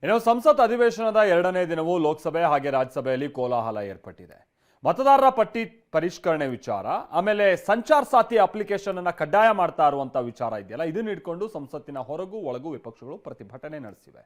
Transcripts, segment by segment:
ಇನ್ನು ಸಂಸತ್ ಅಧಿವೇಶನದ ಎರಡನೇ ದಿನವೂ ಲೋಕಸಭೆ ಹಾಗೆ ರಾಜ್ಯಸಭೆಯಲ್ಲಿ ಕೋಲಾಹಲ ಏರ್ಪಟ್ಟಿದೆ. ಮತದಾರರ ಪಟ್ಟಿ ಪರಿಷ್ಕರಣೆ ವಿಚಾರ, ಆಮೇಲೆ ಸಂಚಾರ್ ಸಾಥಿ ಅಪ್ಲಿಕೇಶನ್ ಅನ್ನ ಕಡ್ಡಾಯ ಮಾಡ್ತಾ ಇರುವಂತ ವಿಚಾರ ಇದೆಯಲ್ಲ, ಇದನ್ನ ಇಟ್ಕೊಂಡು ಸಂಸತ್ತಿನ ಹೊರಗೂ ಒಳಗೂ ವಿಪಕ್ಷಗಳು ಪ್ರತಿಭಟನೆ ನಡೆಸಿವೆ.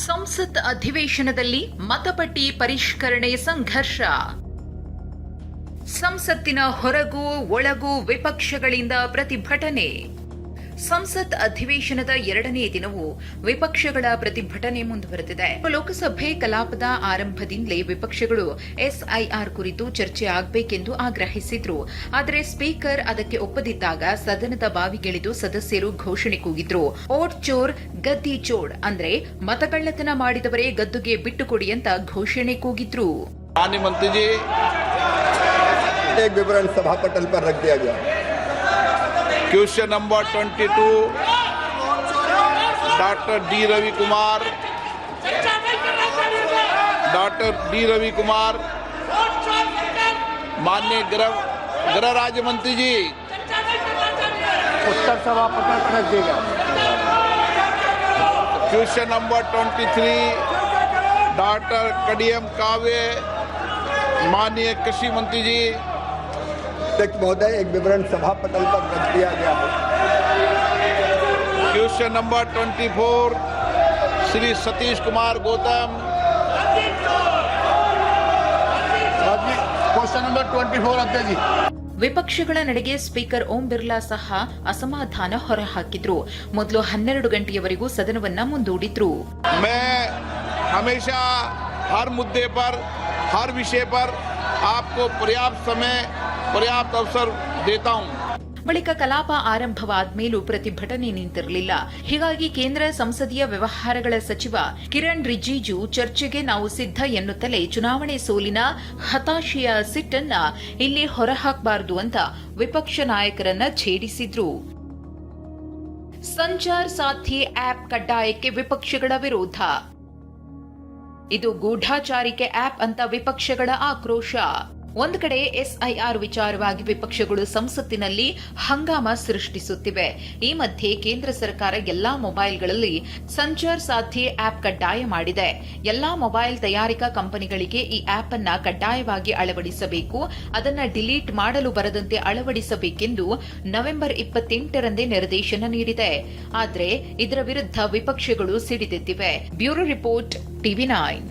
ಸಂಸತ್ ಅಧಿವೇಶನದಲ್ಲಿ ಮತಪಟ್ಟಿ ಪರಿಷ್ಕರಣೆ ಸಂಘರ್ಷ. ಸಂಸತ್ತಿನ ಹೊರಗೂ ಒಳಗೂ ವಿಪಕ್ಷಗಳಿಂದ ಪ್ರತಿಭಟನೆ. ಸಂಸತ್ ಅಧಿವೇಶನದ ಎರಡನೇ ದಿನವೂ ವಿಪಕ್ಷಗಳ ಪ್ರತಿಭಟನೆ ಮುಂದುವರೆದಿದೆ. ಲೋಕಸಭೆ ಕಲಾಪದ ಆರಂಭದಿಂದಲೇ ವಿಪಕ್ಷಗಳು ಎಸ್ಐಆರ್ ಕುರಿತು ಚರ್ಚೆ ಆಗಬೇಕೆಂದು ಆಗ್ರಹಿಸಿದ್ರು. ಆದರೆ ಸ್ಪೀಕರ್ ಅದಕ್ಕೆ ಒಪ್ಪದಿದ್ದಾಗ ಸದನದ ಬಾವಿಗಿಳಿದು ಸದಸ್ಯರು ಘೋಷಣೆ ಕೂಗಿದ್ರು. ಓಟ್ ಚೋರ್ ಗದ್ದಿ ಚೋಡ್, ಅಂದ್ರೆ ಮತಗಳ್ಳತನ ಮಾಡಿದವರೇ ಗದ್ದುಗೆ ಬಿಟ್ಟುಕೊಡಿ ಅಂತ ಘೋಷಣೆ ಕೂಗಿದ್ರು. एक विवरण सभा पटल पर रख दिया गया। Question number 22 doctor D Ravi Kumar माननीय गृह राज्य मंत्री जी, उत्तर सभा पटल पर रख दिया। क्वेश्चन नंबर 23 डॉक्टर कडियम काव्य माननीय कृषि मंत्री जी, महोदय एक विवरण सभा पटल पर रख दिया गया है। Question number 24 Shri Satish Kumar Gautam. Question number 24 अध्यक्ष जी। ವಿಪಕ್ಷಗಳ ನಡೆಗೆ ಸ್ಪೀಕರ್ ಓಂ ಬಿರ್ಲಾ ಸಹ ಅಸಮಾಧಾನ ಹೊರಹಾಕಿದ್ರು. ಮೊದಲು 12 ಗಂಟೆಯವರೆಗೂ ಸದನವನ್ನ ಮುಂದೂಡಿದ್ರು. मैं हमेशा हर मुद्दे पर हर विषय पर आपको पर्याप्त समय पर्याप्त अवसर देता हूं. ಬಳಿಕ ಕಲಾಪ ಆರಂಭವಾದ ಮೇಲೂ ಪ್ರತಿಭಟನೆ ನಿಂತಿರಲಿಲ್ಲ. ಹೀಗಾಗಿ ಕೇಂದ್ರ ಸಂಸದೀಯ ವ್ಯವಹಾರಗಳ ಸಚಿವ ಕಿರಣ್ ರಿಜಿಜು ಚರ್ಚೆಗೆ ನಾವು ಸಿದ್ಧ ಎನ್ನುತ್ತಲೇ ಚುನಾವಣೆ ಸೋಲಿನ ಹತಾಶೆಯ ಸಿಟ್ಟನ್ನ ಇಲ್ಲಿ ಹೊರಹಾಕಬಾರದು ಅಂತ ವಿಪಕ್ಷ ನಾಯಕರನ್ನ ಛೇಡಿಸಿದ್ರು. ಸಂಚಾರ್ ಸಾಥಿ ಆಪ್ ಕಡ್ಡಾಯಕ್ಕೆ ವಿಪಕ್ಷಗಳ ವಿರೋಧ. ಇದು ಗೂಢಾಚಾರಿಕೆ ಆಪ್ ಅಂತ ವಿಪಕ್ಷಗಳ ಆಕ್ರೋಶ. ಒಂದು ಕಡೆ ಎಸ್ಐಆರ್ ವಿಚಾರವಾಗಿ ವಿಪಕ್ಷಗಳು ಸಂಸತ್ತಿನಲ್ಲಿ ಹಂಗಾಮ ಸೃಷ್ಟಿಸುತ್ತಿವೆ. ಈ ಮಧ್ಯೆ ಕೇಂದ್ರ ಸರ್ಕಾರ ಎಲ್ಲಾ ಮೊಬೈಲ್ಗಳಲ್ಲಿ ಸಂಚಾರ್ ಸಾಥಿ ಆಪ್ ಕಡ್ಡಾಯ ಮಾಡಿದೆ. ಎಲ್ಲಾ ಮೊಬೈಲ್ ತಯಾರಿಕಾ ಕಂಪನಿಗಳಿಗೆ ಈ ಆಪ್ ಅನ್ನ ಕಡ್ಡಾಯವಾಗಿ ಅಳವಡಿಸಬೇಕು, ಅದನ್ನ ಡಿಲೀಟ್ ಮಾಡಲು ಬರದಂತೆ ಅಳವಡಿಸಬೇಕೆಂದು ನವೆಂಬರ್ 28ರಂದೇ ನಿರ್ದೇಶನ ನೀಡಿದೆ. ಆದರೆ ಇದರ ವಿರುದ್ಧ ವಿಪಕ್ಷಗಳು ಸಿಡಿದೆದ್ದಿವೆ. Bureau report, TV9.